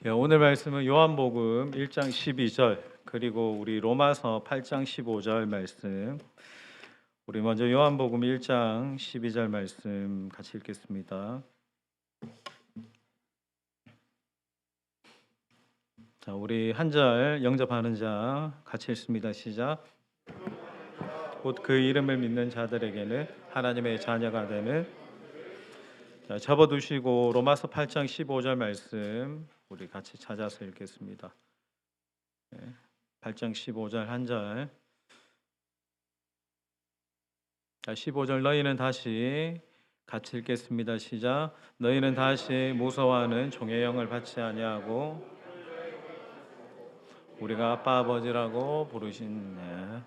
네, 오늘 말씀은 요한복음 1장 12절 그리고 우리 로마서 8장 15절 말씀. 우리 먼저 요한복음 1장 12절 말씀 같이 읽겠습니다. 자, 우리 한 절 영접하는 자 같이 읽습니다. 시작. 곧 그 이름을 믿는 자들에게는 하나님의 자녀가 되는. 자, 접어두시고 로마서 8장 15절 말씀 우리 같이 찾아서 읽겠습니다. 8장 15절 한 절. 자, 15절 너희는 다시 같이 읽겠습니다. 시작. 너희는 다시 무서워하는 종의 영을 받지 아니하고 우리가 아빠 아버지라고 부르시네.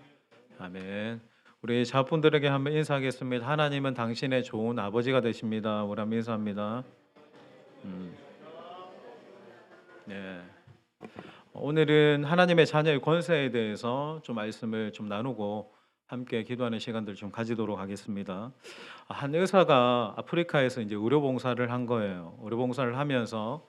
아멘. 우리 자분들에게 한번 인사하겠습니다. 하나님은 당신의 좋은 아버지가 되십니다. 우리 한번 인사합니다. 네. 오늘은 하나님의 자녀의 권세에 대해서 좀 말씀을 좀 나누고 함께 기도하는 시간들 좀 가지도록 하겠습니다. 한 의사가 아프리카에서 이제 의료 봉사를 한 거예요. 의료 봉사를 하면서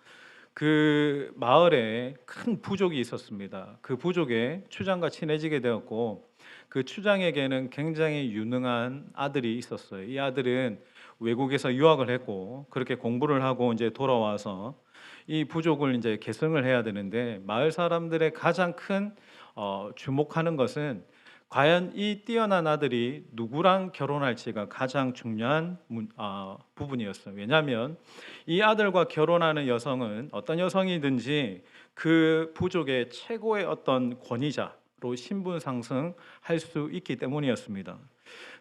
그 마을에 큰 부족이 있었습니다. 그 부족의 추장과 친해지게 되었고 그 추장에게는 굉장히 유능한 아들이 있었어요. 이 아들은 외국에서 유학을 했고 그렇게 공부를 하고 이제 돌아와서 이 부족을 이제 계승을 해야 되는데 마을 사람들의 가장 큰 주목하는 것은 과연 이 뛰어난 아들이 누구랑 결혼할지가 가장 중요한 부분이었어요. 왜냐하면 이 아들과 결혼하는 여성은 어떤 여성이든지 그 부족의 최고의 어떤 권위자로 신분 상승할 수 있기 때문이었습니다.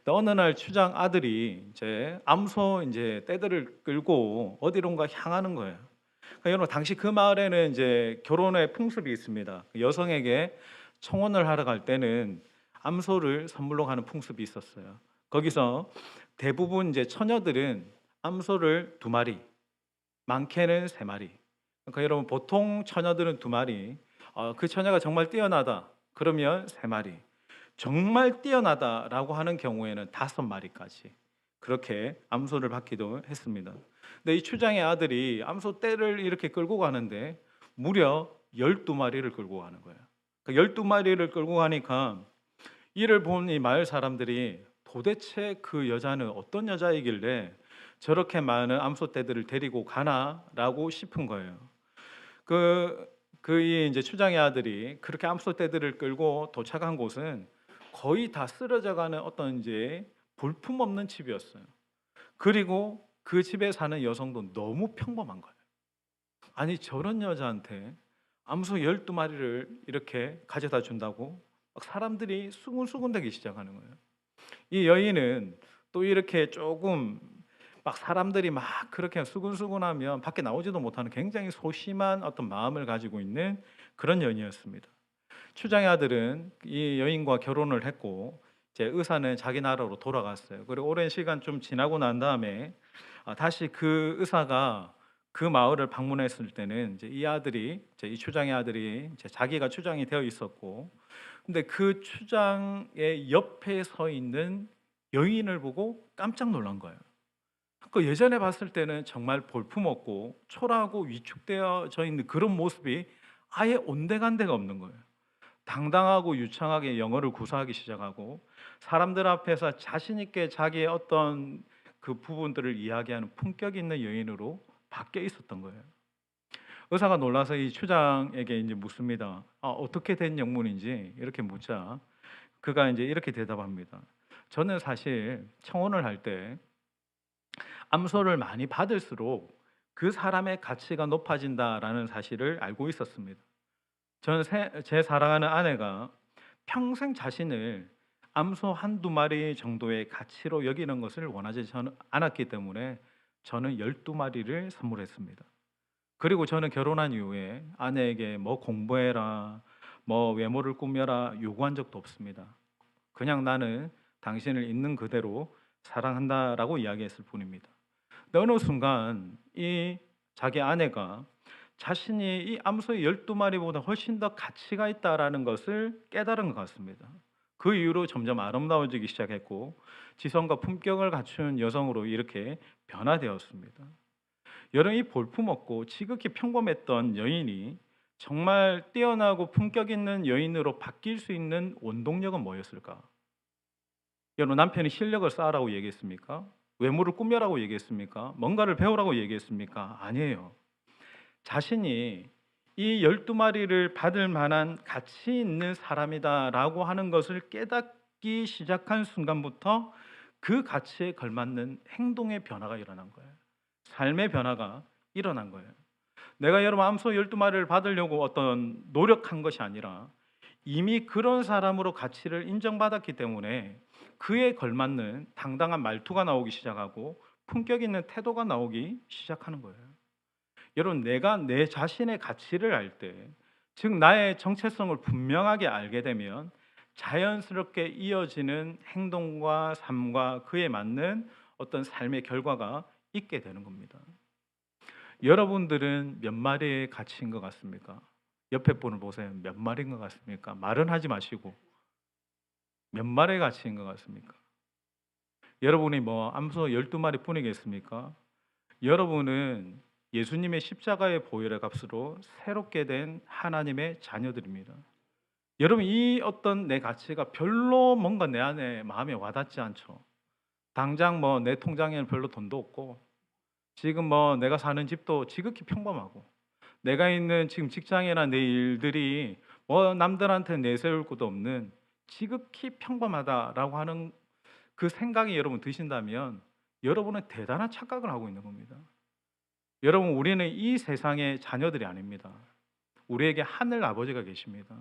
어느 날 추장 아들이 이제 암소 이제 떼들을 끌고 어디론가 향하는 거예요. 그러니까 여러분 당시 그 마을에는 이제 결혼의 풍습이 있습니다. 여성에게 청혼을 하러 갈 때는 암소를 선물로 가는 풍습이 있었어요. 거기서 대부분 이제 처녀들은 암소를 2마리, 많게는 3마리. 그러니까 여러분 보통 처녀들은 2마리, 그 처녀가 정말 뛰어나다 그러면 3마리, 정말 뛰어나다라고 하는 경우에는 5마리까지 그렇게 암소를 받기도 했습니다. 근데 이 추장의 아들이 암소 떼를 이렇게 끌고 가는데 무려 12마리를 끌고 가는 거예요. 그러니까 12마리를 끌고 가니까 이를 본 이 마을 사람들이 도대체 그 여자는 어떤 여자이길래 저렇게 많은 암소떼들을 데리고 가나라고 싶은 거예요. 이 이제 추장의 아들이 그렇게 암소떼들을 끌고 도착한 곳은 거의 다 쓰러져가는 어떤 이제 볼품 없는 집이었어요. 그리고 그 집에 사는 여성도 너무 평범한 거예요. 아니 저런 여자한테 암소 12마리를 이렇게 가져다 준다고 막 사람들이 수군수군대기 시작하는 거예요. 이 여인은 또 이렇게 조금 막 사람들이 막 그렇게 수군수군하면 밖에 나오지도 못하는 굉장히 소심한 어떤 마음을 가지고 있는 그런 여인이었습니다. 추장의 아들은 이 여인과 결혼을 했고 이제 의사는 자기 나라로 돌아갔어요. 그리고 오랜 시간 좀 지나고 난 다음에 다시 그 의사가 그 마을을 방문했을 때는 이제 이 아들이 이제 이 추장의 아들이 이제 자기가 추장이 되어 있었고 근데 그 추장의 옆에 서 있는 여인을 보고 깜짝 놀란 거예요. 그 예전에 봤을 때는 정말 볼품없고 초라하고 위축되어져 있는 그런 모습이 아예 온데간데가 없는 거예요. 당당하고 유창하게 영어를 구사하기 시작하고 사람들 앞에서 자신 있게 자기의 어떤 그 부분들을 이야기하는 품격 있는 여인으로 바뀌어 있었던 거예요. 의사가 놀라서 이 추장에게 이제 묻습니다. 어떻게 된 영문인지 이렇게 묻자 그가 이제 이렇게 대답합니다. 저는 사실 청혼을 할 때 암소를 많이 받을수록 그 사람의 가치가 높아진다라는 사실을 알고 있었습니다. 저는 제 사랑하는 아내가 평생 자신을 암소 한두 마리 정도의 가치로 여기는 것을 원하지 않았기 때문에 저는 12마리를 선물했습니다. 그리고 저는 결혼한 이후에 아내에게 뭐 공부해라, 뭐 외모를 꾸며라 요구한 적도 없습니다. 그냥 나는 당신을 있는 그대로 사랑한다라고 이야기했을 뿐입니다. 근데 어느 순간 이 자기 아내가 자신이 이 암소의 12마리보다 훨씬 더 가치가 있다라는 것을 깨달은 것 같습니다. 그 이후로 점점 아름다워지기 시작했고 지성과 품격을 갖춘 여성으로 이렇게 변화되었습니다. 여러분 이 볼품없고 지극히 평범했던 여인이 정말 뛰어나고 품격 있는 여인으로 바뀔 수 있는 원동력은 뭐였을까? 여러분 남편이 실력을 쌓으라고 얘기했습니까? 외모를 꾸며라고 얘기했습니까? 뭔가를 배우라고 얘기했습니까? 아니에요. 자신이 이 12마리를 받을 만한 가치 있는 사람이다라고 하는 것을 깨닫기 시작한 순간부터 그 가치에 걸맞는 행동의 변화가 일어난 거예요. 삶의 변화가 일어난 거예요. 내가 여러분 암소 12마리를 받으려고 어떤 노력한 것이 아니라 이미 그런 사람으로 가치를 인정받았기 때문에 그에 걸맞는 당당한 말투가 나오기 시작하고 품격 있는 태도가 나오기 시작하는 거예요. 여러분 내가 내 자신의 가치를 알 때, 즉 나의 정체성을 분명하게 알게 되면 자연스럽게 이어지는 행동과 삶과 그에 맞는 어떤 삶의 결과가 있게 되는 겁니다. 여러분들은 몇 마리의 가치인 것 같습니까? 옆에 분을 보세요. 몇 마리인 것 같습니까? 말은 하지 마시고 몇 마리의 가치인 것 같습니까? 여러분이 뭐 암소 12마리 뿐이겠습니까? 여러분은 예수님의 십자가의 보혈의 값으로 새롭게 된 하나님의 자녀들입니다. 여러분 이 어떤 내 가치가 별로 뭔가 내 안에 마음에 와닿지 않죠. 당장 뭐 내 통장에는 별로 돈도 없고 지금 뭐 내가 사는 집도 지극히 평범하고 내가 있는 지금 직장이나 내 일들이 뭐 남들한테 내세울 것도 없는 지극히 평범하다라고 하는 그 생각이 여러분 드신다면 여러분은 대단한 착각을 하고 있는 겁니다. 여러분 우리는 이 세상의 자녀들이 아닙니다. 우리에게 하늘 아버지가 계십니다.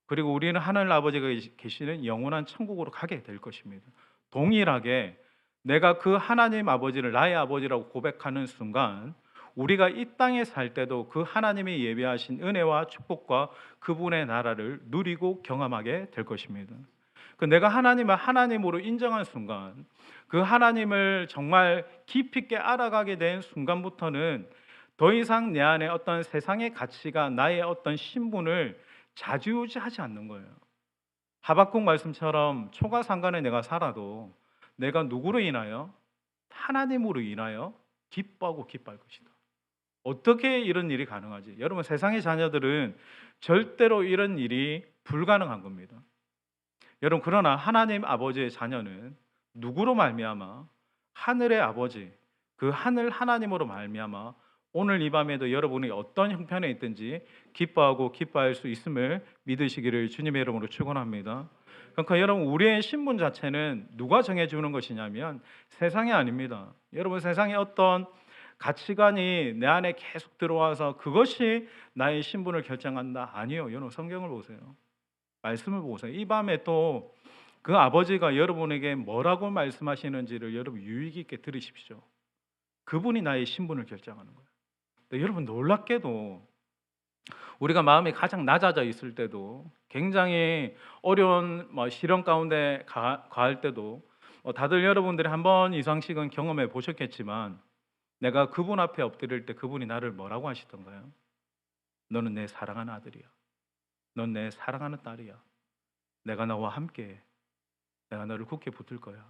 그리고 우리는 하늘 아버지가 계시는 영원한 천국으로 가게 될 것입니다. 동일하게 내가 그 하나님 아버지를 나의 아버지라고 고백하는 순간 우리가 이 땅에 살 때도 그 하나님이 예비하신 은혜와 축복과 그분의 나라를 누리고 경험하게 될 것입니다. 그 내가 하나님을 하나님으로 인정한 순간 그 하나님을 정말 깊이 있게 알아가게 된 순간부터는 더 이상 내 안에 어떤 세상의 가치가 나의 어떤 신분을 좌지우지하지 않는 거예요. 하박국 말씀처럼 초가상간에 내가 살아도 내가 누구로 인하여? 하나님으로 인하여 기뻐하고 기뻐할 것이다. 어떻게 이런 일이 가능하지? 여러분 세상의 자녀들은 절대로 이런 일이 불가능한 겁니다. 여러분 그러나 하나님 아버지의 자녀는 누구로 말미암아? 하늘의 아버지, 그 하늘 하나님으로 말미암아 오늘 이 밤에도 여러분이 어떤 형편에 있든지 기뻐하고 기뻐할 수 있음을 믿으시기를 주님의 이름으로 축원합니다. 그러니까 여러분 우리의 신분 자체는 누가 정해주는 것이냐면 세상이 아닙니다. 여러분 세상에 어떤 가치관이 내 안에 계속 들어와서 그것이 나의 신분을 결정한다? 아니요. 여러분 성경을 보세요. 말씀을 보세요. 이 밤에 또 그 아버지가 여러분에게 뭐라고 말씀하시는지를 여러분 유익 있게 들으십시오. 그분이 나의 신분을 결정하는 거예요. 근데 여러분 놀랍게도 우리가 마음이 가장 낮아져 있을 때도 굉장히 어려운 시련 가운데 가할 때도 다들 여러분들이 한 번 이상씩은 경험해 보셨겠지만 내가 그분 앞에 엎드릴 때 그분이 나를 뭐라고 하시던가요? 너는 내 사랑하는 아들이야. 넌 내 사랑하는 딸이야. 내가 너와 함께해. 내가 너를 굳게 붙들 거야.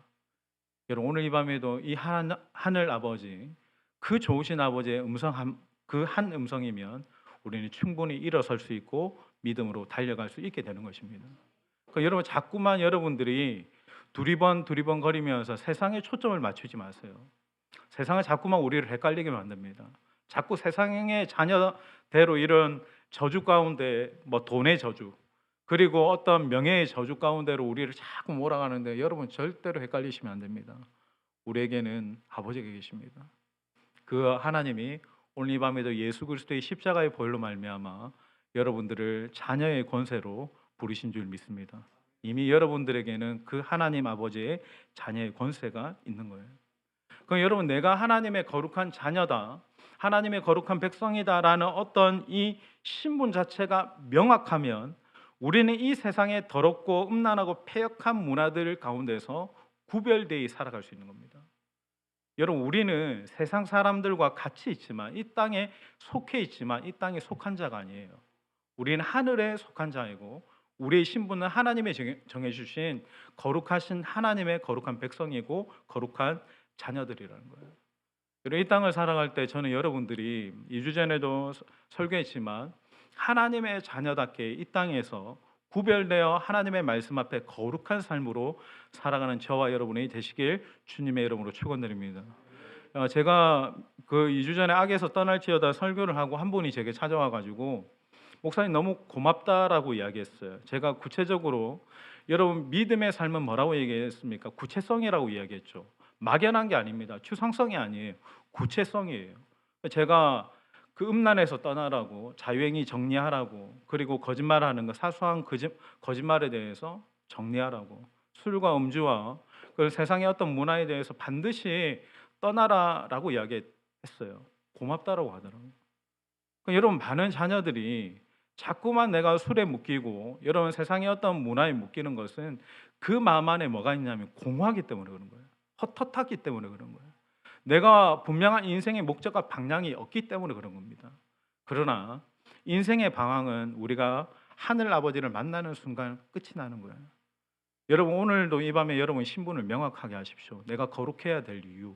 여러분 오늘 이 밤에도 이 하늘 아버지 그 좋으신 아버지의 음성 그 한 음성이면 우리는 충분히 일어설 수 있고 믿음으로 달려갈 수 있게 되는 것입니다. 그러니까 여러분 자꾸만 여러분들이 두리번 거리면서 세상에 초점을 맞추지 마세요. 세상은 자꾸만 우리를 헷갈리게 만듭니다. 자꾸 세상의 자녀대로 이런 저주 가운데 돈의 저주 그리고 어떤 명예의 저주 가운데로 우리를 자꾸 몰아가는데 여러분 절대로 헷갈리시면 안 됩니다. 우리에게는 아버지가 계십니다. 그 하나님이 오늘 이 밤에도 예수 그리스도의 십자가의 보혈로 말미암아 여러분들을 자녀의 권세로 부르신 줄 믿습니다. 이미 여러분들에게는 그 하나님 아버지의 자녀의 권세가 있는 거예요. 그럼 여러분 내가 하나님의 거룩한 자녀다, 하나님의 거룩한 백성이다라는 어떤 이 신분 자체가 명확하면 우리는 이 세상의 더럽고 음란하고 패역한 문화들 가운데서 구별되어 살아갈 수 있는 겁니다. 여러분 우리는 세상 사람들과 같이 있지만 이 땅에 속해 있지만 이 땅에 속한 자가 아니에요. 우리는 하늘에 속한 자이고 우리의 신분은 하나님의 정해주신 거룩하신 하나님의 거룩한 백성이고 거룩한 자녀들이라는 거예요. 그리고 이 땅을 살아갈 때 저는 여러분들이 2주 전에도 설교했지만 하나님의 자녀답게 이 땅에서 구별되어 하나님의 말씀 앞에 거룩한 삶으로 살아가는 저와 여러분이 되시길 주님의 이름으로 축원드립니다. 제가 그 2주 전에 악에서 떠날지어다 설교를 하고 한 분이 제게 찾아와 가지고 목사님 너무 고맙다라고 이야기했어요. 제가 구체적으로 여러분 믿음의 삶은 뭐라고 얘기했습니까? 구체성이라고 이야기했죠. 막연한 게 아닙니다. 추상성이 아니에요. 구체성이에요. 제가 그 음란에서 떠나라고 자유행위 정리하라고 그리고 거짓말하는 거 사소한 거짓말에 대해서 정리하라고 술과 음주와 그 세상의 어떤 문화에 대해서 반드시 떠나라라고 이야기했어요. 고맙다라고 하더라고요. 여러분 많은 자녀들이 자꾸만 내가 술에 묶이고 여러분 세상의 어떤 문화에 묶이는 것은 그 마음 안에 뭐가 있냐면 공허하기 때문에 그런 거예요. 헛헛하기 때문에 그런 거예요. 내가 분명한 인생의 목적과 방향이 없기 때문에 그런 겁니다. 그러나 인생의 방향은 우리가 하늘 아버지를 만나는 순간 끝이 나는 거예요. 여러분 오늘도 이 밤에 여러분 신분을 명확하게 하십시오. 내가 거룩해야 될 이유,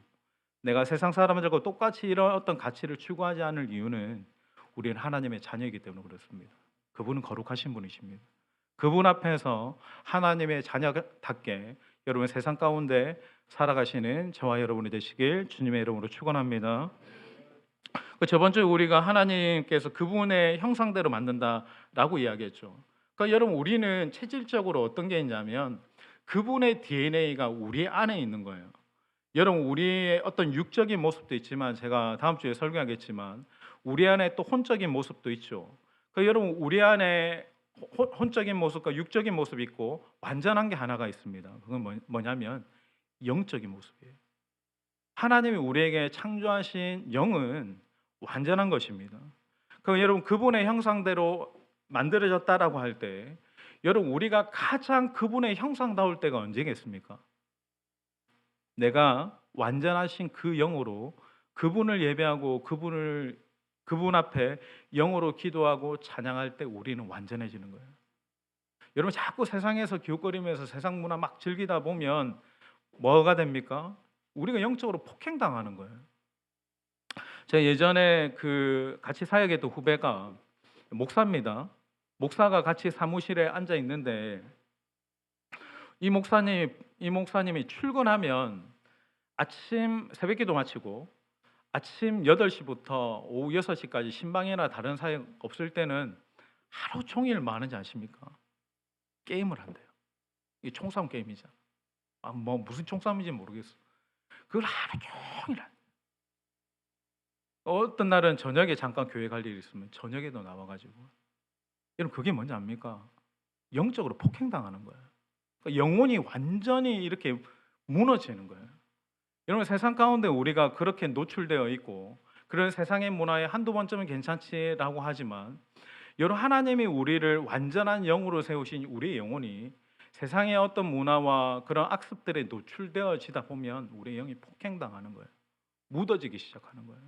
내가 세상 사람들과 똑같이 이런 어떤 가치를 추구하지 않을 이유는 우리는 하나님의 자녀이기 때문에 그렇습니다. 그분은 거룩하신 분이십니다. 그분 앞에서 하나님의 자녀답게 여러분 세상 가운데 살아가시는 저와 여러분이 되시길 주님의 이름으로 축원합니다. 저번 주에 우리가 하나님께서 그분의 형상대로 만든다라고 이야기했죠. 그러니까 여러분 우리는 체질적으로 어떤 게 있냐면 그분의 DNA가 우리 안에 있는 거예요. 여러분 우리의 어떤 육적인 모습도 있지만 제가 다음 주에 설교하겠지만 우리 안에 또 혼적인 모습도 있죠. 그러니까 여러분 우리 안에 혼적인 모습과 육적인 모습이 있고 완전한 게 하나가 있습니다. 그건 뭐냐면 영적인 모습이에요. 하나님이 우리에게 창조하신 영은 완전한 것입니다. 그럼 여러분 그분의 형상대로 만들어졌다라고 할 때 여러분 우리가 가장 그분의 형상다울 때가 언제겠습니까? 내가 완전하신 그 영으로 그분을 예배하고 그분 앞에 영으로 기도하고 찬양할 때 우리는 완전해지는 거예요. 여러분 자꾸 세상에서 기웃거리면서 세상 문화 막 즐기다 보면 뭐가 됩니까? 우리가 영적으로 폭행당하는 거예요. 제가 예전에 그 같이 사역했던 후배가 목사입니다. 목사가 같이 사무실에 앉아 있는데 이 목사님이 출근하면 아침 새벽기도 마치고 아침 8시부터 오후 6시까지 신방이나 다른 사역 없을 때는 하루 종일 뭐 하는지 아십니까? 게임을 한대요. 이게 총싸움 게임이잖아. 뭐 무슨 총싸움인지 모르겠어. 그걸 하루 종일 한대요. 어떤 날은 저녁에 잠깐 교회 갈 일이 있으면 저녁에도 나와가지고 여러분 그게 뭔지 압니까? 영적으로 폭행당하는 거예요. 그러니까 영혼이 완전히 이렇게 무너지는 거예요. 여러분 세상 가운데 우리가 그렇게 노출되어 있고 그런 세상의 문화에 한두 번쯤은 괜찮지라고 하지만 여러분 하나님이 우리를 완전한 영으로 세우신 우리의 영혼이 세상의 어떤 문화와 그런 악습들에 노출되어지다 보면 우리의 영이 폭행당하는 거예요. 묻어지기 시작하는 거예요.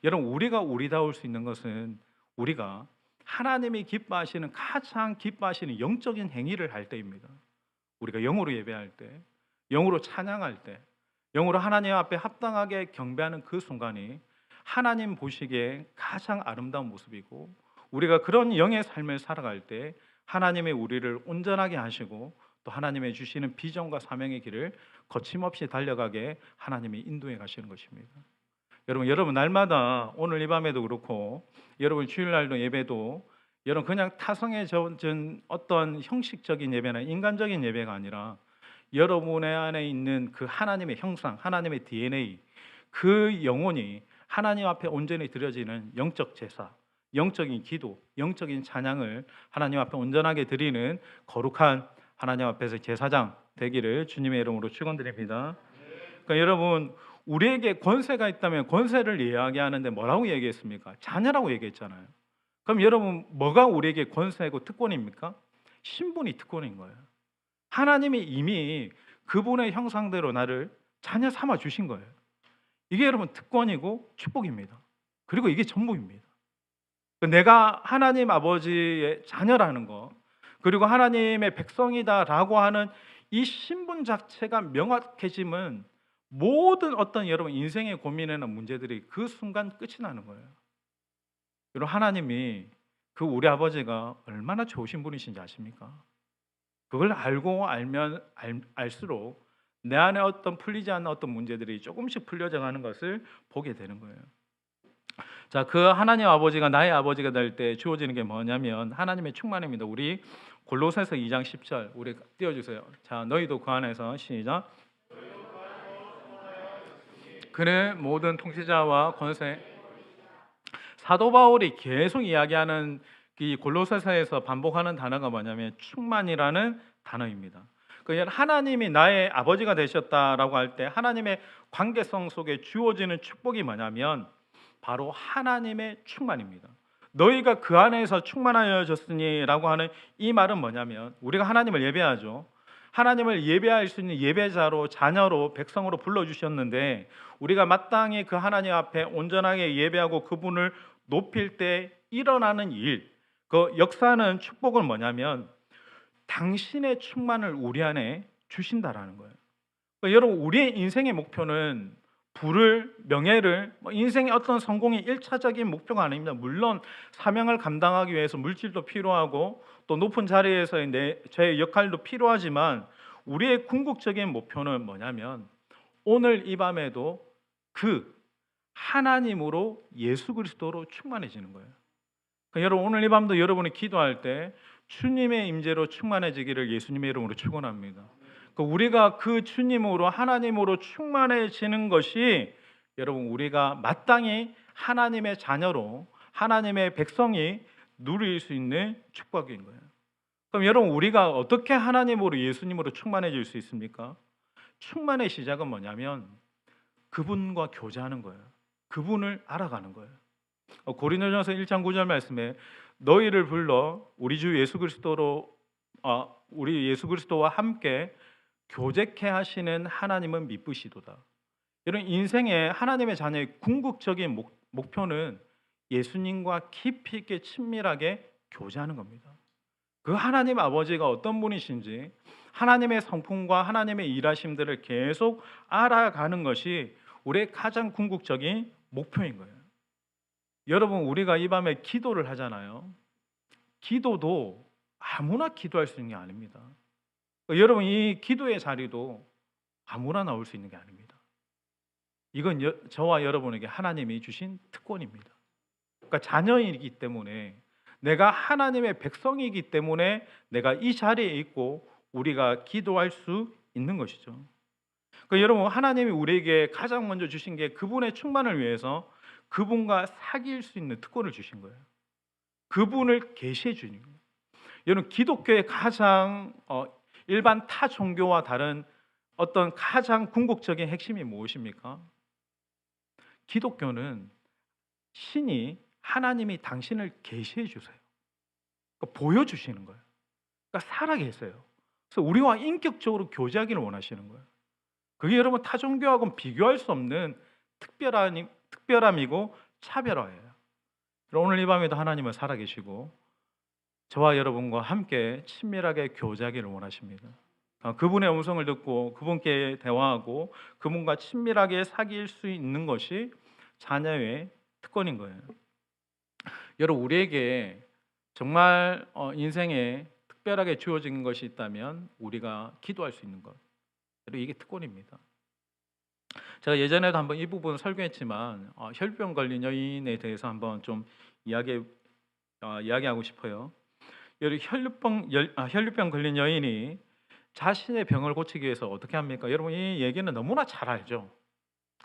여러분 우리가 우리다울 수 있는 것은 우리가 하나님이 기뻐하시는 가장 기뻐하시는 영적인 행위를 할 때입니다. 우리가 영으로 예배할 때, 영으로 찬양할 때, 영으로 하나님 앞에 합당하게 경배하는 그 순간이 하나님 보시기에 가장 아름다운 모습이고 우리가 그런 영의 삶을 살아갈 때 하나님의 우리를 온전하게 하시고 또 하나님의 주시는 비전과 사명의 길을 거침없이 달려가게 하나님이 인도해 가시는 것입니다. 여러분 날마다 오늘 이 밤에도 그렇고 여러분 주일날도 예배도 여러분 그냥 타성에 젖은 어떤 형식적인 예배나 인간적인 예배가 아니라 여러분의 안에 있는 그 하나님의 형상, 하나님의 DNA 그 영혼이 하나님 앞에 온전히 드려지는 영적 제사, 영적인 기도, 영적인 찬양을 하나님 앞에 온전하게 드리는 거룩한 하나님 앞에서 제사장 되기를 주님의 이름으로 축원드립니다. 그러니까 여러분 우리에게 권세가 있다면 권세를 이야기하는데 뭐라고 얘기했습니까? 자녀라고 얘기했잖아요. 그럼 여러분 뭐가 우리에게 권세고 특권입니까? 신분이 특권인 거예요. 하나님이 이미 그분의 형상대로 나를 자녀 삼아 주신 거예요. 이게 여러분 특권이고 축복입니다. 그리고 이게 전부입니다. 내가 하나님 아버지의 자녀라는 거 그리고 하나님의 백성이다라고 하는 이 신분 자체가 명확해지면 모든 어떤 여러분 인생의 고민이나 문제들이 그 순간 끝이 나는 거예요. 여러분 하나님이 그 우리 아버지가 얼마나 좋으신 분이신지 아십니까? 그걸 알고 알면 알수록 내 안에 어떤 풀리지 않는 어떤 문제들이 조금씩 풀려져 가는 것을 보게 되는 거예요. 자, 그 하나님 아버지가 나의 아버지가 될 때 주어지는 게 뭐냐면 하나님의 충만입니다. 우리 골로새서 2장 10절 우리 띄워 주세요. 자, 너희도 그 안에서 시작. 그는 모든 통치자와 권세. 사도 바울이 계속 이야기하는 이 골로새서에서 반복하는 단어가 뭐냐면 충만이라는 단어입니다. 그러니까 하나님이 나의 아버지가 되셨다라고 할 때 하나님의 관계성 속에 주어지는 축복이 뭐냐면 바로 하나님의 충만입니다. 너희가 그 안에서 충만하여졌으니라고 하는 이 말은 뭐냐면 우리가 하나님을 예배하죠. 하나님을 예배할 수 있는 예배자로 자녀로 백성으로 불러주셨는데 우리가 마땅히 그 하나님 앞에 온전하게 예배하고 그분을 높일 때 일어나는 일, 그 역사하는 축복은 뭐냐면 당신의 충만을 우리 안에 주신다라는 거예요. 그러니까 여러분 우리의 인생의 목표는 부를, 명예를, 인생의 어떤 성공이 1차적인 목표가 아닙니다. 물론 사명을 감당하기 위해서 물질도 필요하고 또 높은 자리에서의 저의 역할도 필요하지만 우리의 궁극적인 목표는 뭐냐면 오늘 이 밤에도 그 하나님으로 예수 그리스도로 충만해지는 거예요. 그러니까 여러분 오늘 이 밤도 여러분이 기도할 때 주님의 임재로 충만해지기를 예수님의 이름으로 축원합니다. 우리가 그 주님으로 하나님으로 충만해지는 것이 여러분 우리가 마땅히 하나님의 자녀로 하나님의 백성이 누릴 수 있는 축복인 거예요. 그럼 여러분 우리가 어떻게 하나님으로 예수님으로 충만해질 수 있습니까? 충만의 시작은 뭐냐면 그분과 교제하는 거예요. 그분을 알아가는 거예요. 고린도전서 1장 9절 말씀에 너희를 불러 우리 주 예수 그리스도로 우리 예수 그리스도와 함께 교제케 하시는 하나님은 미쁘시도다. 이런 인생의 하나님의 자녀의 궁극적인 목표는 예수님과 깊이 있게 친밀하게 교제하는 겁니다. 그 하나님 아버지가 어떤 분이신지 하나님의 성품과 하나님의 일하심들을 계속 알아가는 것이 우리의 가장 궁극적인 목표인 거예요. 여러분 우리가 이 밤에 기도를 하잖아요. 기도도 아무나 기도할 수 있는 게 아닙니다. 여러분 이 기도의 자리도 아무나 나올 수 있는 게 아닙니다. 이건 저와 여러분에게 하나님이 주신 특권입니다. 그러니까 자녀이기 때문에 내가 하나님의 백성이기 때문에 내가 이 자리에 있고 우리가 기도할 수 있는 것이죠. 그러니까 여러분 하나님이 우리에게 가장 먼저 주신 게 그분의 충만을 위해서 그분과 사귈 수 있는 특권을 주신 거예요. 그분을 계시해 주는 거예요. 여러분 기독교의 가장 일반 타 종교와 다른 어떤 가장 궁극적인 핵심이 무엇입니까? 기독교는 신이 하나님이 당신을 계시해 주세요. 그러니까 보여주시는 거예요. 그러니까 살아계세요. 그래서 우리와 인격적으로 교제하기를 원하시는 거예요. 그게 여러분 타 종교하고는 비교할 수 없는 특별함이고 차별화예요. 오늘 이 밤에도 하나님은 살아계시고 저와 여러분과 함께 친밀하게 교제하기를 원하십니다. 그분의 음성을 듣고 그분께 대화하고 그분과 친밀하게 사귈 수 있는 것이 자녀의 특권인 거예요. 여러분 우리에게 정말 인생에 특별하게 주어진 것이 있다면 우리가 기도할 수 있는 것. 이게 특권입니다. 제가 예전에도 한번 이 부분 설교했지만 혈병 걸린 여인에 대해서 한번 좀 이야기하고 싶어요. 혈류병 걸린 여인이 자신의 병을 고치기 위해서 어떻게 합니까? 여러분 이 얘기는 너무나 잘 알죠.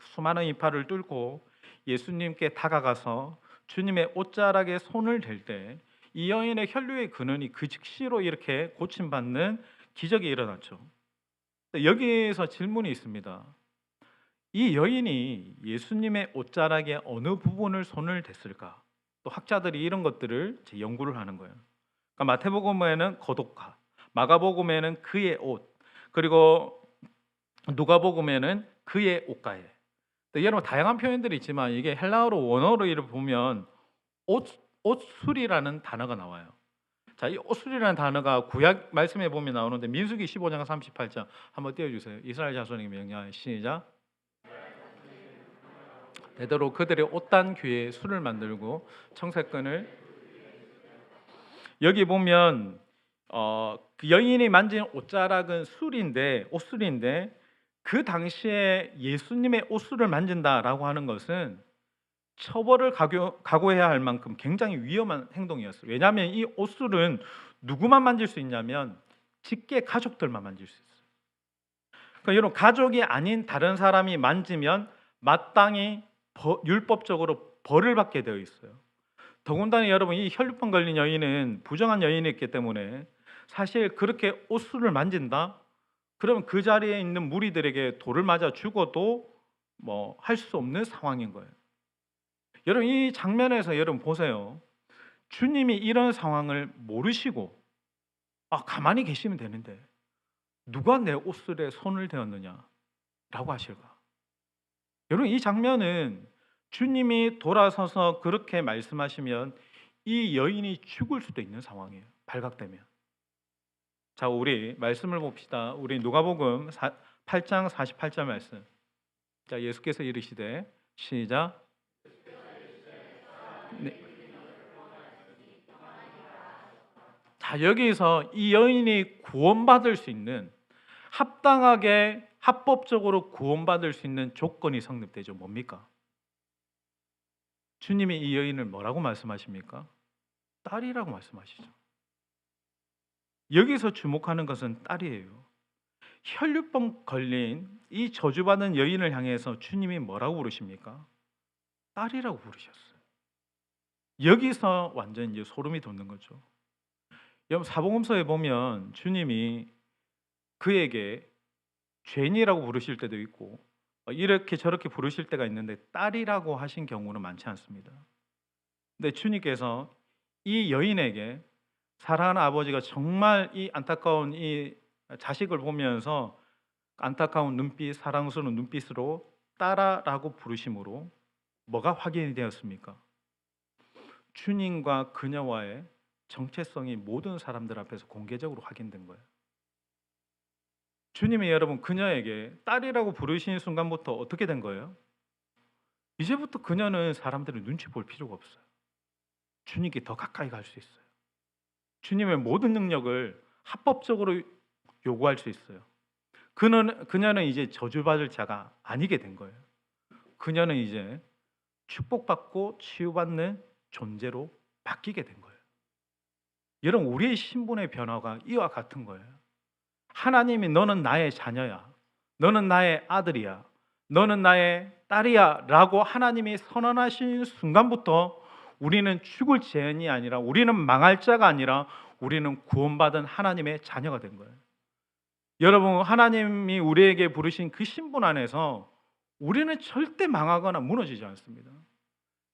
수많은 이파를 뚫고 예수님께 다가가서 주님의 옷자락에 손을 댈 때 이 여인의 혈류의 근원이 그 즉시로 이렇게 고침받는 기적이 일어났죠. 여기에서 질문이 있습니다. 이 여인이 예수님의 옷자락에 어느 부분을 손을 댔을까? 또 학자들이 이런 것들을 연구를 하는 거예요. 그러니까 마태복음에는 거독가, 마가복음에는 그의 옷, 그리고 누가복음에는 그의 옷가에. 여러분 다양한 표현들이 있지만 이게 헬라어로 원어로 이를 보면 옷술이라는 단어가 나와요. 자, 이 옷술이라는 단어가 구약 말씀에 보면 나오는데 민수기 15장 38절 한번 띄워주세요. 이스라엘 자손에게 명령하여 시작. 베드로 그들의 옷단 귀에 술을 만들고 청색끈을 여기 보면 그 여인이 만진 옷자락은 술인데 옷술인데 그 당시에 예수님의 옷술을 만진다라고 하는 것은 처벌을 각오해야 할 만큼 굉장히 위험한 행동이었어요. 왜냐하면 이 옷술은 누구만 만질 수 있냐면 직계 가족들만 만질 수 있어요. 그러니까 여러분 가족이 아닌 다른 사람이 만지면 마땅히 율법적으로 벌을 받게 되어 있어요. 더군다나 여러분 이 혈류병 걸린 여인은 부정한 여인이었기 때문에 사실 그렇게 옷술을 만진다? 그러면 그 자리에 있는 무리들에게 돌을 맞아 죽어도 뭐 할 수 없는 상황인 거예요. 여러분 이 장면에서 여러분 보세요. 주님이 이런 상황을 모르시고 가만히 계시면 되는데 누가 내 옷술에 손을 대었느냐라고 하실까? 여러분 이 장면은 주님이 돌아서서 그렇게 말씀하시면 이 여인이 죽을 수도 있는 상황이에요. 발각되면. 자, 우리 말씀을 봅시다. 우리 누가복음 8장 48절 말씀. 자, 예수께서 이르시되 시작. 네. 자, 여기서 이 여인이 구원받을 수 있는 합당하게 합법적으로 구원받을 수 있는 조건이 성립되죠. 뭡니까? 주님이 이 여인을 뭐라고 말씀하십니까? 딸이라고 말씀하시죠. 여기서 주목하는 것은 딸이에요. 혈류병 걸린 이 저주받은 여인을 향해서 주님이 뭐라고 부르십니까? 딸이라고 부르셨어요. 여기서 완전 이제 소름이 돋는 거죠. 여러분 사복음서에 보면 주님이 그에게 죄인이라고 부르실 때도 있고 이렇게 저렇게 부르실 때가 있는데 딸이라고 하신 경우는 많지 않습니다. 근데 주님께서 이 여인에게 사랑하는 아버지가 정말 이 안타까운 이 자식을 보면서 안타까운 눈빛, 사랑스러운 눈빛으로 딸아라고 부르심으로 뭐가 확인이 되었습니까? 주님과 그녀와의 정체성이 모든 사람들 앞에서 공개적으로 확인된 거예요. 주님이 여러분 그녀에게 딸이라고 부르신 순간부터 어떻게 된 거예요? 이제부터 그녀는 사람들의 눈치 볼 필요가 없어요. 주님께 더 가까이 갈 수 있어요. 주님의 모든 능력을 합법적으로 요구할 수 있어요. 그녀는 이제 저주받을 자가 아니게 된 거예요. 그녀는 이제 축복받고 치유받는 존재로 바뀌게 된 거예요. 여러분 우리의 신분의 변화가 이와 같은 거예요. 하나님이 너는 나의 자녀야. 너는 나의 아들이야. 너는 나의 딸이야 라고 하나님이 선언하신 순간부터 우리는 죽을 죄인이 아니라 우리는 망할 자가 아니라 우리는 구원받은 하나님의 자녀가 된 거예요. 여러분 하나님이 우리에게 부르신 그 신분 안에서 우리는 절대 망하거나 무너지지 않습니다.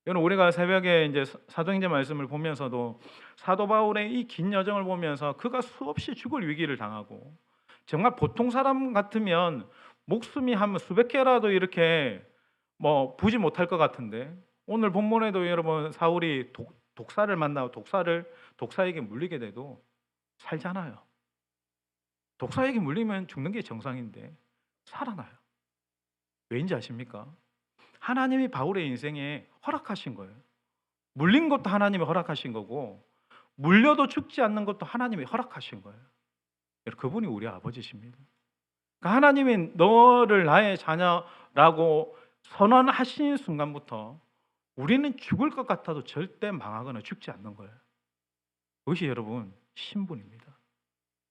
여러분 우리가 새벽에 이제 사도행전 말씀을 보면서도 사도 바울의 이 긴 여정을 보면서 그가 수없이 죽을 위기를 당하고 정말 보통 사람 같으면 목숨이 한 수백 개라도 이렇게 뭐 부지 못할 것 같은데 오늘 본문에도 여러분 사울이 독사를 만나고 독사에게 물리게 돼도 살잖아요. 독사에게 물리면 죽는 게 정상인데 살아나요. 왜인지 아십니까? 하나님이 바울의 인생에 허락하신 거예요. 물린 것도 하나님이 허락하신 거고 물려도 죽지 않는 것도 하나님이 허락하신 거예요. 그분이 우리 아버지십니다. 그러니까 하나님이 너를 나의 자녀라고 선언하신 순간부터 우리는 죽을 것 같아도 절대 망하거나 죽지 않는 거예요. 그것이 여러분 신분입니다.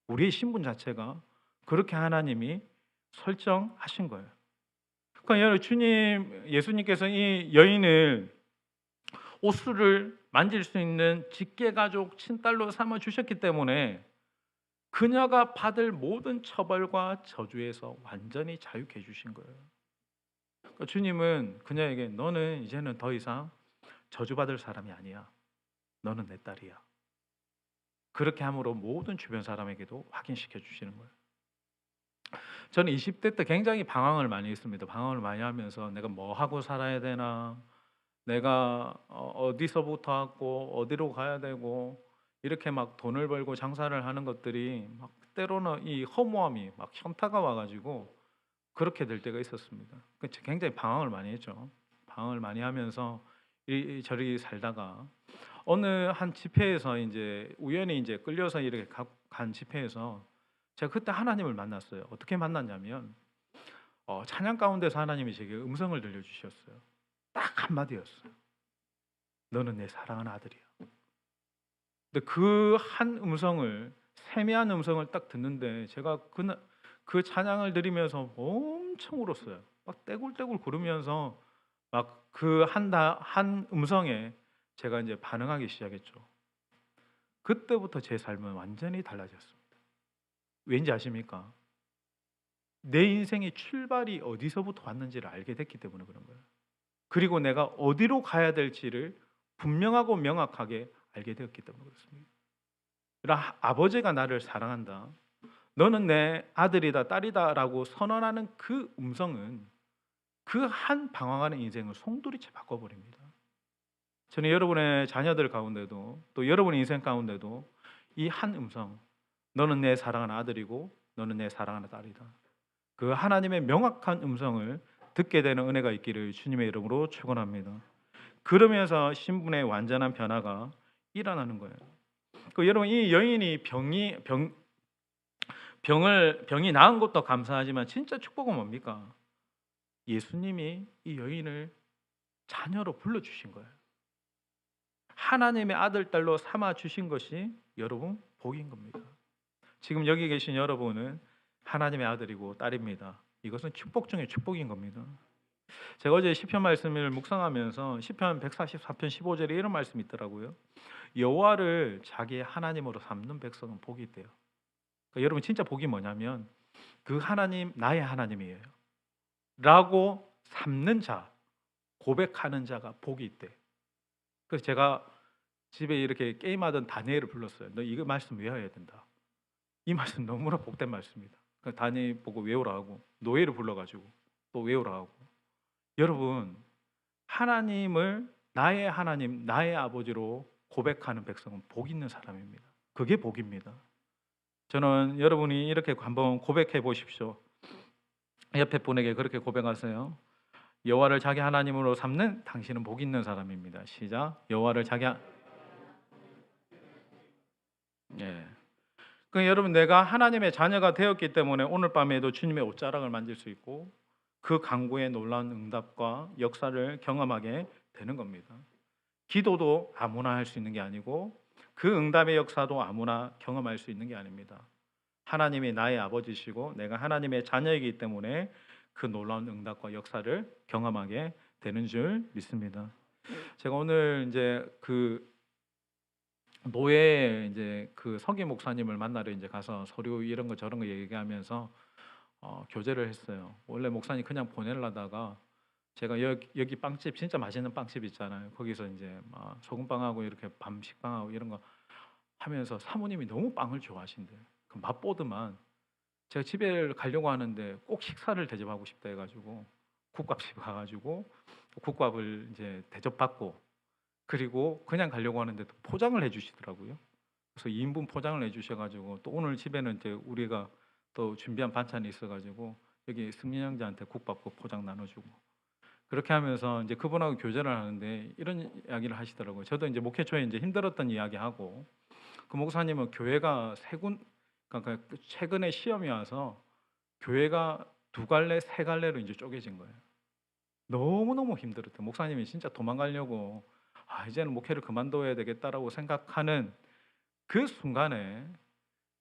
우리의 신분 자체가 그렇게 하나님이 설정하신 거예요. 그러니까 여러분 예수님께서 이 여인을 옷술을 만질 수 있는 직계가족 친딸로 삼아 주셨기 때문에 그녀가 받을 모든 처벌과 저주에서 완전히 자유케 해주신 거예요. 그러니까 주님은 그녀에게 너는 이제는 더 이상 저주받을 사람이 아니야. 너는 내 딸이야. 그렇게 함으로 모든 주변 사람에게도 확인시켜 주시는 거예요. 저는 20대 때 굉장히 방황을 많이 했습니다. 방황을 많이 하면서 내가 뭐 하고 살아야 되나, 내가 어디서부터 하고 어디로 가야 되고 이렇게 막 돈을 벌고 장사를 하는 것들이 막 때로는 이 허무함이 막 현타가 와가지고 그렇게 될 때가 있었습니다. 굉장히 방황을 많이 했죠. 방황을 많이 하면서 이리저리 살다가 어느 한 집회에서 이제 우연히 이제 끌려서 이렇게 간 집회에서 제가 그때 하나님을 만났어요. 어떻게 만났냐면 찬양 가운데서 하나님이 제게 음성을 들려주셨어요. 딱 한마디였어요. 너는 내 사랑하는 아들이야. 근데 그 한 음성을, 세미한 음성을 딱 듣는데 제가 그 찬양을 들으면서 엄청 울었어요. 막 떼굴떼굴 구르면서 막 그 한 음성에 제가 이제 반응하기 시작했죠. 그때부터 제 삶은 완전히 달라졌습니다. 왠지 아십니까? 내 인생의 출발이 어디서부터 왔는지를 알게 됐기 때문에 그런 거예요. 그리고 내가 어디로 가야 될지를 분명하고 명확하게 알게 되었기 때문에 그렇습니다. 아버지가 나를 사랑한다, 너는 내 아들이다 딸이다라고 선언하는 그 음성은 그 한 방황하는 인생을 송두리째 바꿔버립니다. 저는 여러분의 자녀들 가운데도 또 여러분의 인생 가운데도 이 한 음성, 너는 내 사랑하는 아들이고 너는 내 사랑하는 딸이다, 그 하나님의 명확한 음성을 듣게 되는 은혜가 있기를 주님의 이름으로 축원합니다. 그러면서 신분의 완전한 변화가 일어나는 거예요. 여러분, 이 여인이 병이 나은 것도 감사하지만 진짜 축복은 뭡니까? 예수님이 이 여인을 자녀로 불러주신 거예요. 하나님의 아들, 딸로 삼아 주신 것이 여러분 복인 겁니다. 지금 여기 계신 여러분은 하나님의 아들이고 딸입니다. 이것은 축복 중에 축복인 겁니다. 제가 어제 시편 말씀을 묵상하면서 시편 144편 15절에 이런 말씀이 있더라고요. 여호와를 자기의 하나님으로 삼는 백성은 복이 있대요. 그러니까 여러분, 진짜 복이 뭐냐면 그 하나님 나의 하나님이에요 라고 삼는 자, 고백하는 자가 복이 있대. 그래서 제가 집에 이렇게 게임하던 다니엘을 불렀어요. 너 이거 말씀 외워야 된다. 이 말씀 너무나 복된 말씀입니다. 다니엘 보고 외우라 하고, 노예를 불러가지고 또 외우라 하고. 여러분, 하나님을 나의 하나님, 나의 아버지로 고백하는 백성은 복 있는 사람입니다. 그게 복입니다. 저는 여러분이 이렇게 한번 고백해 보십시오. 옆에 분에게 그렇게 고백하세요. 여호와를 자기 하나님으로 삼는 당신은 복 있는 사람입니다. 시작. 여호와를 예. 여러분, 내가 하나님의 자녀가 되었기 때문에 오늘 밤에도 주님의 옷자락을 만질 수 있고 그 간구의 놀라운 응답과 역사를 경험하게 되는 겁니다. 기도도 아무나 할 수 있는 게 아니고 그 응답의 역사도 아무나 경험할 수 있는 게 아닙니다. 하나님이 나의 아버지시고 내가 하나님의 자녀이기 때문에 그 놀라운 응답과 역사를 경험하게 되는 줄 믿습니다. 제가 오늘 이제 그 노예 이제 그 서기 목사님을 만나러 이제 가서 서류 이런 거 저런 거 얘기하면서 교제를 했어요. 원래 목사님 그냥 보내려다가 제가 여기 빵집 진짜 맛있는 빵집 있잖아요. 거기서 이제 막 소금빵하고 이렇게 밤식빵하고 이런 거 하면서 사모님이 너무 빵을 좋아하신대. 그 맛보더만 제가 집에 가려고 하는데 꼭 식사를 대접하고 싶다 해가지고 국밥집 가가지고 국밥을 이제 대접받고, 그리고 그냥 가려고 하는데 또 포장을 해주시더라고요. 그래서 2인분 포장을 해주셔가지고 또 오늘 집에는 이제 우리가 또 준비한 반찬이 있어가지고 여기 승민 형제한테 국밥도 포장 나눠주고, 그렇게 하면서 이제 그분하고 교제를 하는데 이런 이야기를 하시더라고요. 저도 이제 목회 초에 이제 힘들었던 이야기하고, 그 목사님은 교회가 그러니까 최근에 시험이 와서 교회가 2갈래 3갈래로 이제 쪼개진 거예요. 너무너무 힘들었대요. 목사님이 진짜 도망가려고 이제는 목회를 그만둬야 되겠다라고 생각하는 그 순간에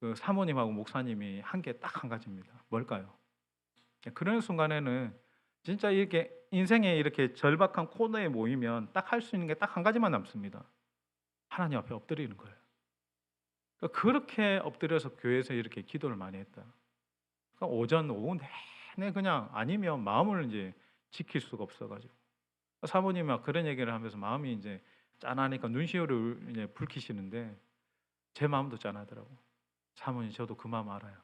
그 사모님하고 목사님이 한 게 딱 한 가지입니다. 뭘까요? 그런 순간에는 진짜 이렇게 인생에 이렇게 절박한 코너에 모이면 딱 할 수 있는 게 딱 한 가지만 남습니다. 하나님 앞에 엎드리는 거예요. 그렇게 엎드려서 교회에서 이렇게 기도를 많이 했다. 오전 오후 내내 그냥 아니면 마음을 이제 지킬 수가 없어가지고 사모님이 막 그런 얘기를 하면서 마음이 이제 짠하니까 눈시울을 이제 붉히시는데 제 마음도 짠하더라고. 사모님, 저도 그 마음 알아요.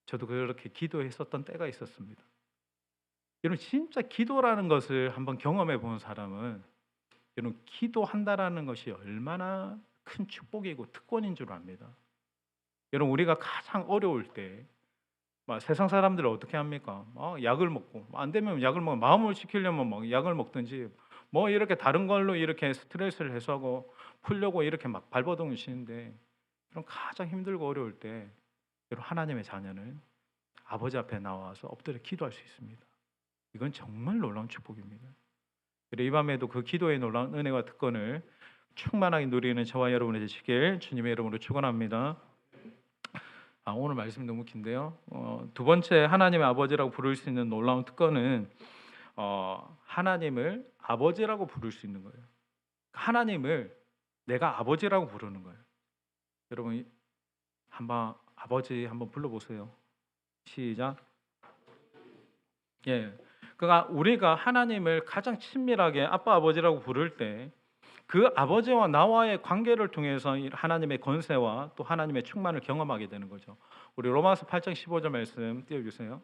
저도 그렇게 기도했었던 때가 있었습니다. 여러분, 진짜 기도라는 것을 한번 경험해 본 사람은 여러분, 기도한다라는 것이 얼마나 큰 축복이고 특권인 줄 압니다. 여러분, 우리가 가장 어려울 때 막 세상 사람들은 어떻게 합니까? 약을 먹고 안 되면 약을 먹어 마음을 지키려면 뭐 약을 먹든지 뭐 이렇게 다른 걸로 이렇게 스트레스를 해소하고 풀려고 이렇게 막 발버둥을 치는데 그럼 가장 힘들고 어려울 때 여러분 하나님의 자녀는 아버지 앞에 나와서 엎드려 기도할 수 있습니다. 이건 정말 놀라운 축복입니다. 그래 이 밤에도 그 기도의 놀라운 은혜와 특권을 충만하게 누리는 저와 여러분이 되시길 주님의 이름으로 축원합니다. 오늘 말씀이 너무 긴데요. 두 번째 하나님의 아버지라고 부를 수 있는 놀라운 특권은 하나님을 아버지라고 부를 수 있는 거예요. 하나님을 내가 아버지라고 부르는 거예요. 여러분 한번 아버지 한번 불러보세요. 시작. 예. 그러니까 우리가 하나님을 가장 친밀하게 아빠 아버지라고 부를 때 그 아버지와 나와의 관계를 통해서 하나님의 권세와 또 하나님의 충만을 경험하게 되는 거죠. 우리 로마서 8장 15절 말씀 띄워주세요.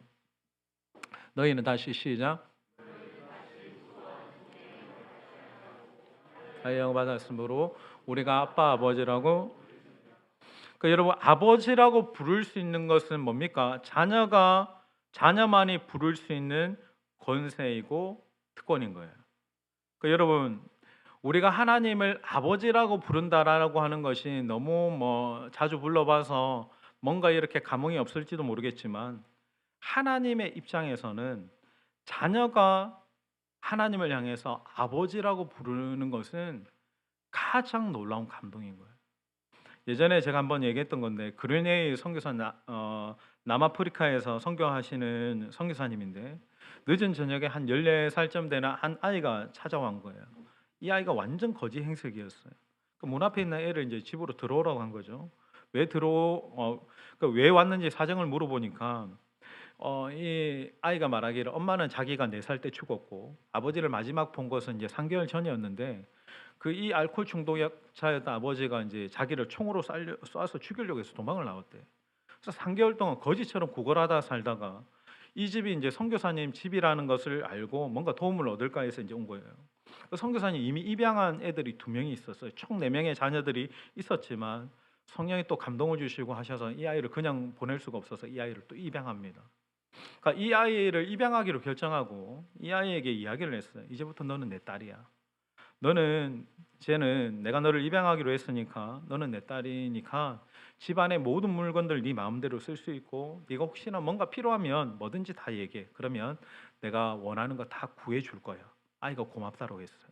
너희는 다시 시작. 영을 받았으므로 우리가 아빠 아버지라고 여러분 아버지라고 부를 수 있는 것은 뭡니까? 자녀가 자녀만이 부를 수 있는 권세이고 특권인 거예요. 여러분 우리가 하나님을 아버지라고 부른다라고 하는 것이 너무 자주 불러봐서 뭔가 이렇게 감흥이 없을지도 모르겠지만 하나님의 입장에서는 자녀가 하나님을 향해서 아버지라고 부르는 것은 가장 놀라운 감동인 거예요. 예전에 제가 한번 얘기했던 건데 그르네이 선교사 남아프리카에서 선교하시는 선교사님인데 늦은 저녁에 한 14살쯤 되는 한 아이가 찾아온 거예요. 이 아이가 완전 거지 행색이었어요. 문 앞에 있는 애를 이제 집으로 들어오라고 한 거죠. 왜 왔는지 사정을 물어보니까 이 아이가 말하기를 엄마는 자기가 4살 때 죽었고 아버지를 마지막 본 것은 이제 3개월 전이었는데 이 알코올 중독자였던 아버지가 이제 자기를 총으로 쏴서 죽이려고 해서 도망을 나왔대. 그래서 3개월 동안 거지처럼 구걸하다 살다가 이 집이 이제 선교사님 집이라는 것을 알고 뭔가 도움을 얻을까 해서 이제 온 거예요. 선교사님 이미 입양한 애들이 2명이 있었어요. 총 4명의 자녀들이 있었지만 성령이 또 감동을 주시고 하셔서 이 아이를 그냥 보낼 수가 없어서 이 아이를 또 입양합니다. 그러니까 이 아이를 입양하기로 결정하고 이 아이에게 이야기를 했어요. 이제부터 너는 내 딸이야. 쟤는 내가 너를 입양하기로 했으니까 너는 내 딸이니까 집안의 모든 물건들 네 마음대로 쓸 수 있고 네가 혹시나 뭔가 필요하면 뭐든지 다 얘기해. 그러면 내가 원하는 거 다 구해줄 거야. 아이가 고맙다고 했어요.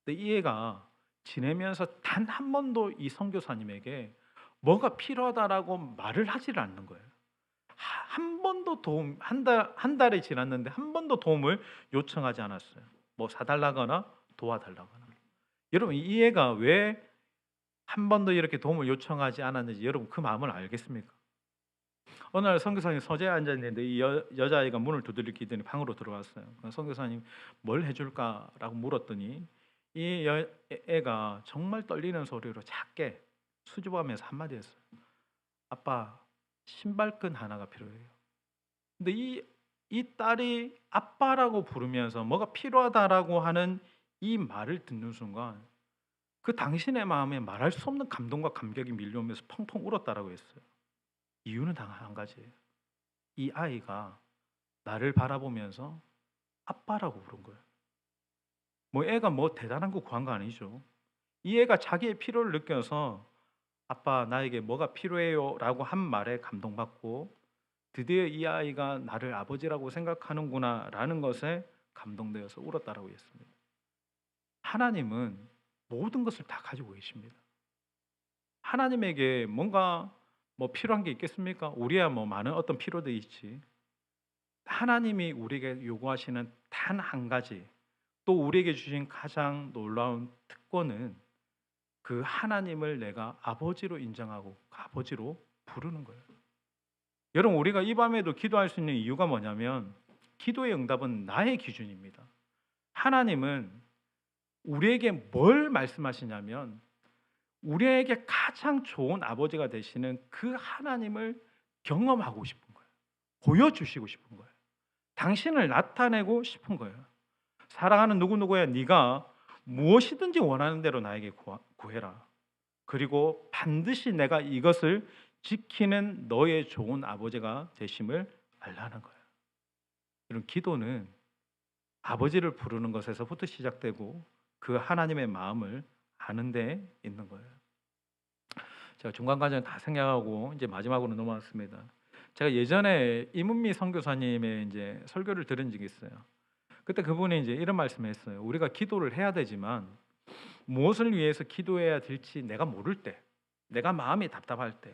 근데 이 애가 지내면서 단 한 번도 이 선교사님에게 뭐가 필요하다라고 말을 하지를 않는 거예요. 한 번도 한 달이 지났는데 한 번도 도움을 요청하지 않았어요. 뭐 사달라거나 도와달라거나. 여러분 이 애가 왜 한 번도 이렇게 도움을 요청하지 않았는지 여러분 그 마음을 알겠습니까? 어느 날 선교사님 서재에 앉아 있는데 이 여자아이가 문을 두드리더니 방으로 들어왔어요. 선교사님 뭘 해줄까라고 물었더니 애가 정말 떨리는 소리로 작게 수줍어하면서 한마디 했어요. 아빠 신발끈 하나가 필요해요. 근데 이 딸이 아빠라고 부르면서 뭐가 필요하다라고 하는 이 말을 듣는 순간 그 당신의 마음에 말할 수 없는 감동과 감격이 밀려오면서 펑펑 울었다라고 했어요. 이유는 단 한 가지예요. 이 아이가 나를 바라보면서 아빠라고 부른 거예요. 애가 대단한 거 구한 거 아니죠. 이 애가 자기의 필요를 느껴서 아빠 나에게 뭐가 필요해요라고 한 말에 감동받고 드디어 이 아이가 나를 아버지라고 생각하는구나라는 것에 감동되어서 울었다라고 했습니다. 하나님은 모든 것을 다 가지고 계십니다. 하나님에게 뭔가 필요한 게 있겠습니까? 우리야 많은 어떤 필요도 있지. 하나님이 우리에게 요구하시는 단 한 가지, 또 우리에게 주신 가장 놀라운 특권은 그 하나님을 내가 아버지로 인정하고 아버지로 부르는 거예요. 여러분 우리가 이 밤에도 기도할 수 있는 이유가 뭐냐면 기도의 응답은 나의 기준입니다. 하나님은 우리에게 뭘 말씀하시냐면 우리에게 가장 좋은 아버지가 되시는 그 하나님을 경험하고 싶은 거예요. 보여주시고 싶은 거예요. 당신을 나타내고 싶은 거예요. 사랑하는 누구누구야 네가 무엇이든지 원하는 대로 나에게 구해라. 그리고 반드시 내가 이것을 지키는 너의 좋은 아버지가 되심을 달라는 거예요. 이런 기도는 아버지를 부르는 것에서부터 시작되고 그 하나님의 마음을 아는 데 있는 거예요. 제가 중간 과정 다 생략하고 이제 마지막으로 넘어왔습니다. 제가 예전에 이문미 선교사님의 이제 설교를 들은 적이 있어요. 그때 그분이 이제 이런 말씀을 했어요. 우리가 기도를 해야 되지만 무엇을 위해서 기도해야 될지 내가 모를 때, 내가 마음이 답답할 때,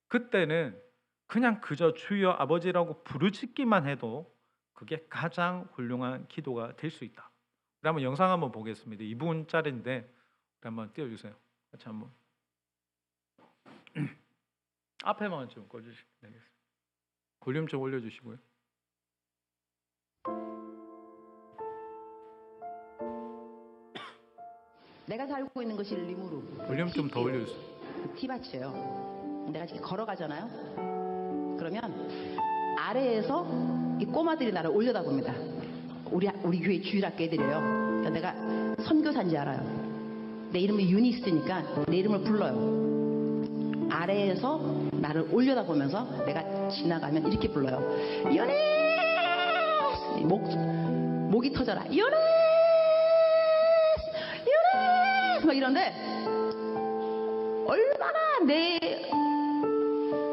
그때는 그냥 그저 주여 아버지라고 부르짖기만 해도 그게 가장 훌륭한 기도가 될 수 있다. 우리 한번 영상 한번 보겠습니다. 2분짜리인데 한번 띄워주세요. 같이 한번 앞에만 좀 꺼주시면 되겠습니다. 볼륨 좀 올려주시고요. 내가 살고 있는 것이 리무르. 볼륨 좀 더 올려주세요. 그 티밭이에요. 내가 이렇게 걸어가잖아요. 그러면 아래에서 이 꼬마들이 나를 올려다봅니다. 우리 교회 주일학교 애들이에요. 그러니까 내가 선교사인지 알아요. 내 이름이 유니스니까 내 이름을 불러요. 아래에서 나를 올려다보면서 내가 지나가면 이렇게 불러요. 유니스! 목이 터져라. 유니스! 막 이런데 얼마나 내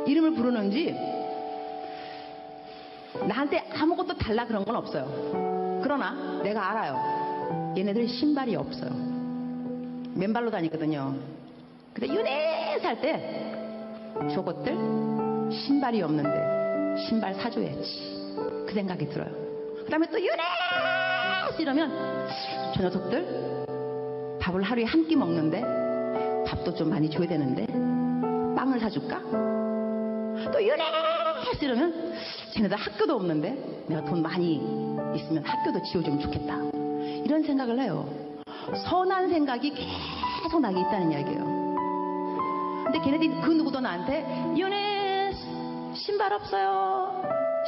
이름을 부르는지 나한테 아무것도 달라 그런 건 없어요. 그러나 내가 알아요. 얘네들 신발이 없어요. 맨발로 다니거든요. 근데 유네스 할 때 저것들 신발이 없는데 신발 사줘야지 그 생각이 들어요. 그 다음에 또 유네스 이러면 저 녀석들 밥을 하루에 한 끼 먹는데 밥도 좀 많이 줘야 되는데 빵을 사줄까? 또 유네스 이러면 쟤네들 학교도 없는데 내가 돈 많이 있으면 학교도 지어주면 좋겠다. 이런 생각을 해요. 선한 생각이 계속 나게 있다는 이야기예요. 근데 걔네들이 그 누구도 나한테 유네스 신발 없어요.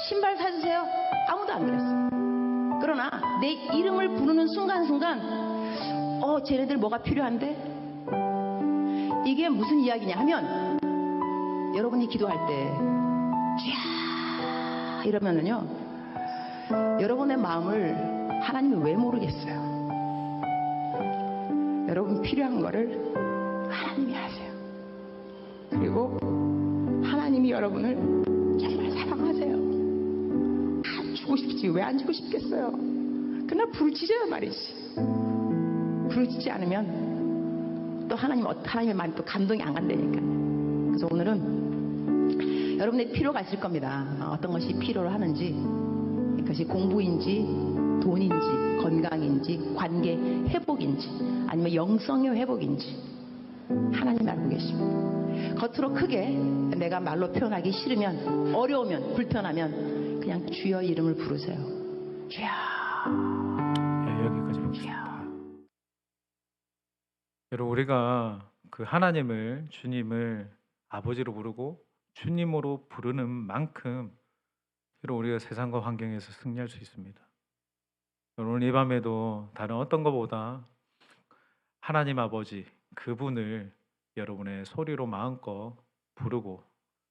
신발 사주세요. 아무도 안 그랬어. 그러나 내 이름을 부르는 순간순간 쟤네들 뭐가 필요한데? 이게 무슨 이야기냐 하면 여러분이 기도할 때 쥐야 이러면은요 여러분의 마음을 하나님이 왜 모르겠어요. 여러분 필요한 거를 하나님이 아세요. 그리고 하나님이 여러분을 정말 사랑하세요. 안 주고 싶지 왜 안 주고 싶겠어요. 그러나 부르짖어요 말이지. 부르짖지 않으면 또 하나님의 마음이 또 감동이 안 간다니까. 그래서 오늘은 여러분의 필요가 있을 겁니다. 어떤 것이 필요로 하는지, 그것이 공부인지, 돈인지, 건강인지, 관계 회복인지, 아니면 영성의 회복인지 하나님 알고 계십니다. 겉으로 크게 내가 말로 표현하기 싫으면, 어려우면, 불편하면 그냥 주여 이름을 부르세요. 주여. 여기까지 보겠습니다. 여러분 우리가 그 하나님을 주님을 아버지로 부르고 주님으로 부르는 만큼 여러분 우리가 세상과 환경에서 승리할 수 있습니다. 오늘 이 밤에도 다른 어떤 것보다 하나님 아버지 그분을 여러분의 소리로 마음껏 부르고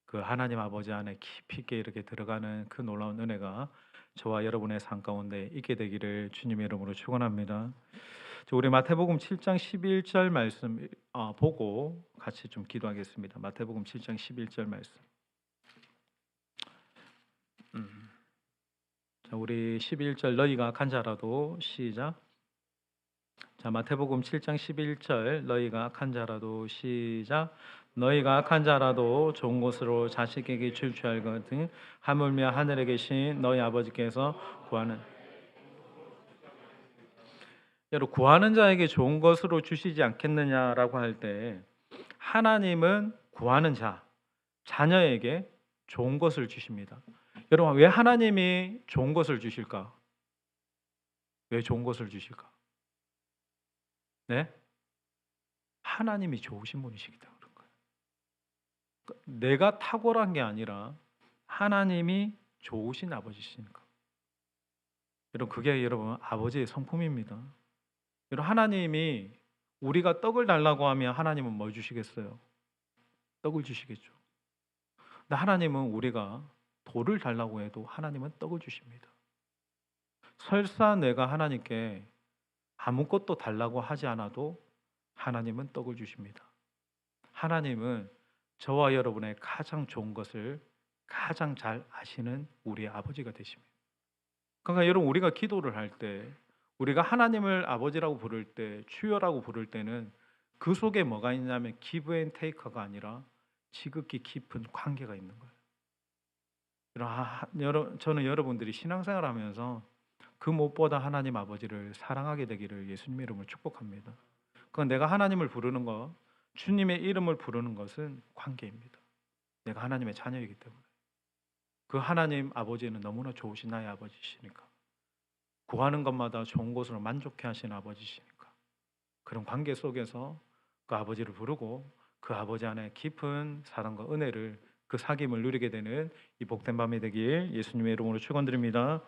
그 하나님 아버지 안에 깊이 있게 이렇게 들어가는 그 놀라운 은혜가 저와 여러분의 삶 가운데 있게 되기를 주님의 이름으로 축원합니다. 우리 마태복음 7장 11절 말씀 보고 같이 좀 기도하겠습니다. 마태복음 7장 11절 말씀. 자, 우리 11절 너희가 악한 자라도 시작. 자, 마태복음 7장 11절 너희가 악한 자라도 시작. 너희가 악한 자라도 좋은 곳으로 자식에게 줄 줄 알거든 하물며 하늘에 계신 너희 아버지께서 구하는 여러분 구하는 자에게 좋은 것으로 주시지 않겠느냐라고 할 때 하나님은 구하는 자녀에게 좋은 것을 주십니다. 여러분 왜 하나님이 좋은 것을 주실까? 왜 좋은 것을 주실까? 네? 하나님이 좋으신 분이시기 때문에 그런 거예요. 내가 탁월한 게 아니라 하나님이 좋으신 아버지시니까. 여러분 그게 여러분 아버지의 성품입니다. 여러분 하나님이 우리가 떡을 달라고 하면 하나님은 뭘 주시겠어요? 떡을 주시겠죠. 근데 하나님은 우리가 돌을 달라고 해도 하나님은 떡을 주십니다. 설사 내가 하나님께 아무것도 달라고 하지 않아도 하나님은 떡을 주십니다. 하나님은 저와 여러분의 가장 좋은 것을 가장 잘 아시는 우리 아버지가 되십니다. 그러니까 여러분, 우리가 기도를 할 때, 우리가 하나님을 아버지라고 부를 때, 주여라고 부를 때는 그 속에 뭐가 있냐면 기브 앤 테이커가 아니라 지극히 깊은 관계가 있는 거예요. 저는 여러분들이 신앙생활 하면서 그 무엇보다 하나님 아버지를 사랑하게 되기를 예수님의 이름으로 축복합니다. 그건 내가 하나님을 부르는 것, 주님의 이름을 부르는 것은 관계입니다. 내가 하나님의 자녀이기 때문에. 그 하나님 아버지는 너무나 좋으신 나의 아버지시니까, 구하는 것마다 좋은 것으로 만족해 하시는 아버지시니까, 그런 관계 속에서 그 아버지를 부르고 그 아버지 안에 깊은 사랑과 은혜를, 그 사귐을 누리게 되는 이 복된 밤이 되길 예수님의 이름으로 축원드립니다.